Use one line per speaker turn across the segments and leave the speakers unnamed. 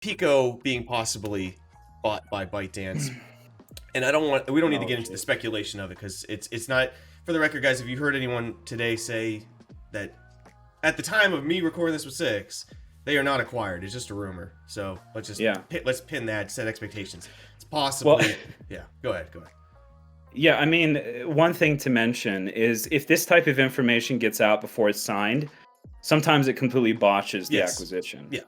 Pico being possibly bought by ByteDance, and we don't need to get into the speculation of it because it's not. For the record, guys, have you heard anyone today say that at the time of me recording this with Six, they are not acquired? It's just a rumor. So let's pin that, set expectations. It's possibly yeah. Go ahead.
Yeah, I mean, one thing to mention is if this type of information gets out before it's signed, sometimes it completely botches the acquisition.
Yeah.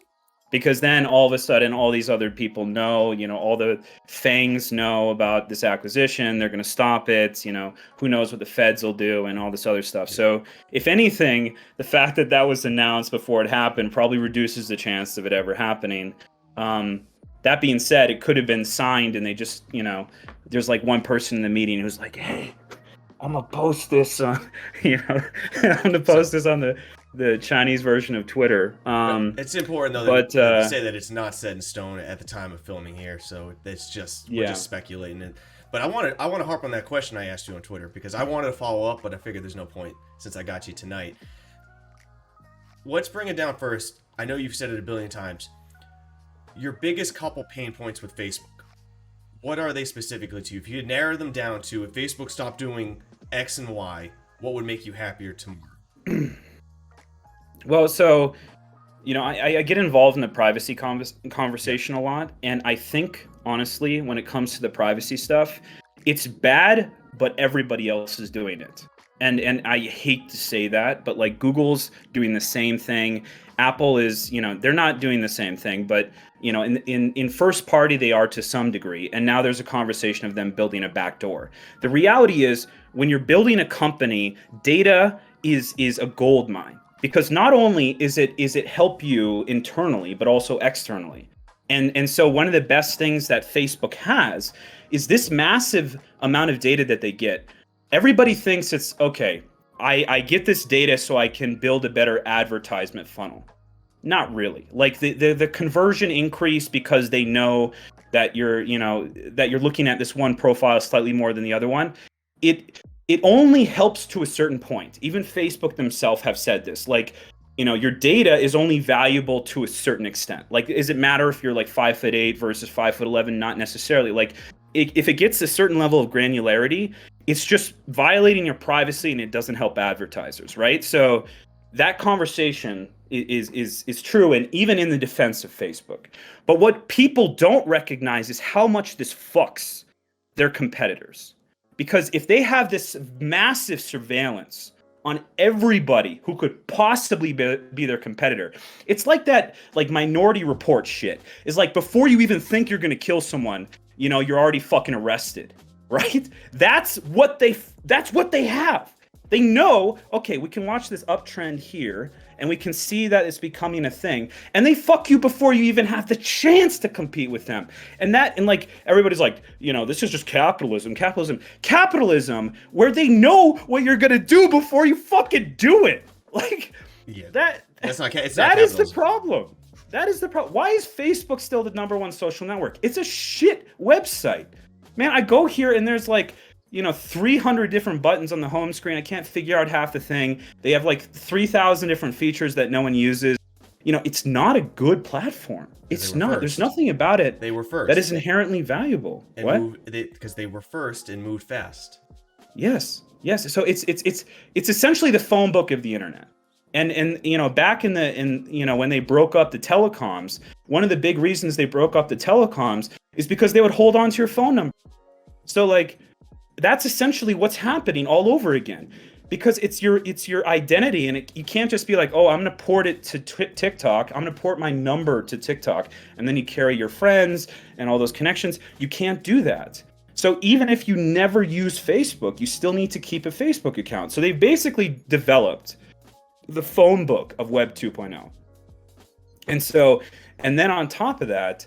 Because then all of a sudden, all these other people know, all the fangs know about this acquisition. They're going to stop it. Who knows what the feds will do and all this other stuff. Yeah. So if anything, the fact that that was announced before it happened probably reduces the chance of it ever happening. That being said, it could have been signed and they just, there's like one person in the meeting who's like, hey, I'm going to post this on, I'm going to post this on the Chinese version of Twitter.
It's important though that to say that it's not set in stone at the time of filming here, so it's just we're just speculating. But I want to harp on that question I asked you on Twitter because I wanted to follow up, but I figured there's no point since I got you tonight. Let's bring it down first. I know you've said it a billion times. Your biggest couple pain points with Facebook. What are they specifically to you? If you narrow them down to if Facebook stopped doing X and Y, what would make you happier tomorrow?
Well, so, I get involved in the privacy conversation a lot. And I think, honestly, when it comes to the privacy stuff, it's bad, but everybody else is doing it. And I hate to say that, but like Google's doing the same thing. Apple is, they're not doing the same thing, but, in first party, they are to some degree. And now there's a conversation of them building a backdoor. The reality is when you're building a company, data is a gold mine. Because not only is it help you internally, but also externally. And so one of the best things that Facebook has is this massive amount of data that they get. Everybody thinks it's, okay, I get this data so I can build a better advertisement funnel. Not really. Like the conversion increase because they know that you're looking at this one profile slightly more than the other one. It only helps to a certain point. Even Facebook themselves have said this. Like, your data is only valuable to a certain extent. Like, does it matter if you're like 5'8" versus 5'11"? Not necessarily. Like, if it gets a certain level of granularity, it's just violating your privacy and it doesn't help advertisers, right? So that conversation is true, and even in the defense of Facebook. But what people don't recognize is how much this fucks their competitors. Because if they have this massive surveillance on everybody who could possibly be their competitor, it's like that Minority Report shit. It's like before you even think you're going to kill someone, you're already fucking arrested, right? That's what they have. They know, okay, we can watch this uptrend here and we can see that it's becoming a thing. And they fuck you before you even have the chance to compete with them. And like everybody's like, this is just capitalism, where they know what you're gonna do before you fucking do it. Like that is the problem. That is the problem. Why is Facebook still the #1 social network? It's a shit website. Man, I go here and there's like 300 different buttons on the home screen. I can't figure out half the thing. They have like 3,000 different features that no one uses. It's not a good platform. It's not. There's nothing about it.
They were first.
That is inherently valuable.
Because they were first and moved fast.
Yes. So it's essentially the phone book of the internet. And back in when they broke up the telecoms, one of the big reasons they broke up the telecoms is because they would hold on to your phone number. So like, that's essentially what's happening all over again, because it's your identity, and you can't just be like, oh, I'm gonna port it to TikTok. I'm gonna port my number to TikTok, and then you carry your friends and all those connections. You can't do that. So even if you never use Facebook, you still need to keep a Facebook account. So they've basically developed the phone book of Web 2.0. And then on top of that,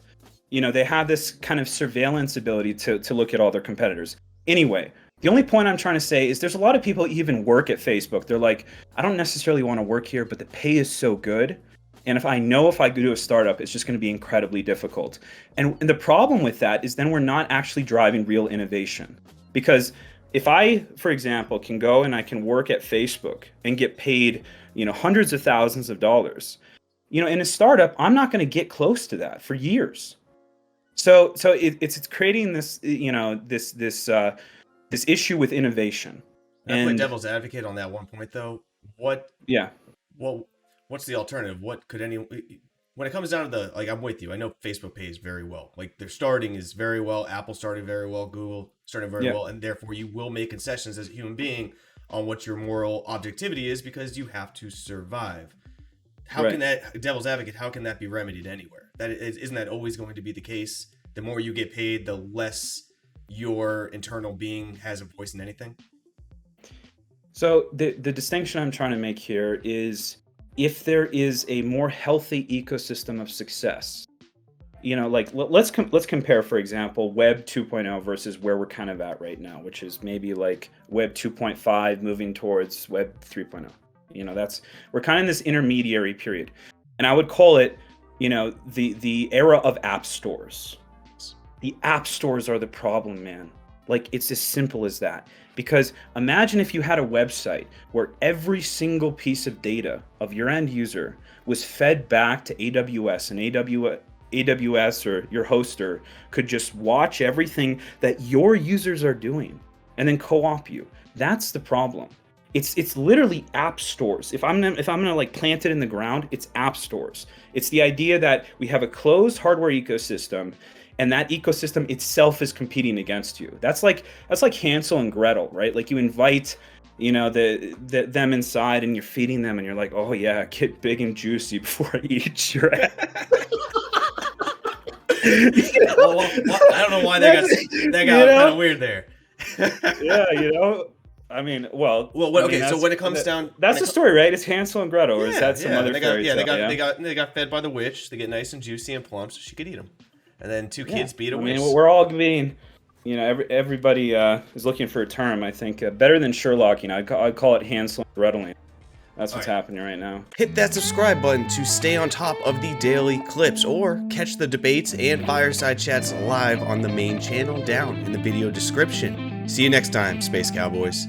they have this kind of surveillance ability to look at all their competitors. Anyway, the only point I'm trying to say is there's a lot of people who even work at Facebook. They're like, I don't necessarily want to work here, but the pay is so good. And if I go to a startup, it's just going to be incredibly difficult. And the problem with that is then we're not actually driving real innovation. Because if I, for example, can go and I can work at Facebook and get paid, hundreds of thousands of dollars, in a startup, I'm not going to get close to that for years. So it's creating this, this issue with innovation.
And I play devil's advocate on that one point, though. What's the alternative? What could when it comes down to I'm with you. I know Facebook pays very well. Like, their starting is very well. Apple started very well. Google started very well. And therefore, you will make concessions as a human being on what your moral objectivity is, because you have to survive. How can that, devil's advocate, how can that be remedied anywhere? Isn't that always going to be the case? The more you get paid, the less your internal being has a voice in anything?
So the distinction I'm trying to make here is, if there is a more healthy ecosystem of success, let's compare, for example, Web 2.0 versus where we're kind of at right now, which is maybe like Web 2.5 moving towards Web 3.0. We're kind of in this intermediary period, and I would call it, the era of app stores. The app stores are the problem, man. Like, it's as simple as that. Because imagine if you had a website where every single piece of data of your end user was fed back to AWS, and AWS or your hoster could just watch everything that your users are doing and then co-op you. That's the problem. It's literally app stores. If I'm gonna like plant it in the ground, it's app stores. It's the idea that we have a closed hardware ecosystem, and that ecosystem itself is competing against you. That's like Hansel and Gretel, right? Like, you invite, them inside, and you're feeding them, and you're like, oh yeah, get big and juicy before I eat your ass.
Well, I don't know why that got kind of weird there.
Yeah, I mean,
okay. So when it comes down,
that's the story, right? It's Hansel and Gretel, or is that some other fairy tale?
They got fed by the witch. They get nice and juicy and plump, so she could eat them. And then two kids beat a witch.
I mean, we're all being, everybody is looking for a term. I think better than Sherlock. I'd call it Hansel and Gretel. That's what's happening right now.
Hit that subscribe button to stay on top of the daily clips, or catch the debates and fireside chats live on the main channel down in the video description. See you next time, Space Cowboys.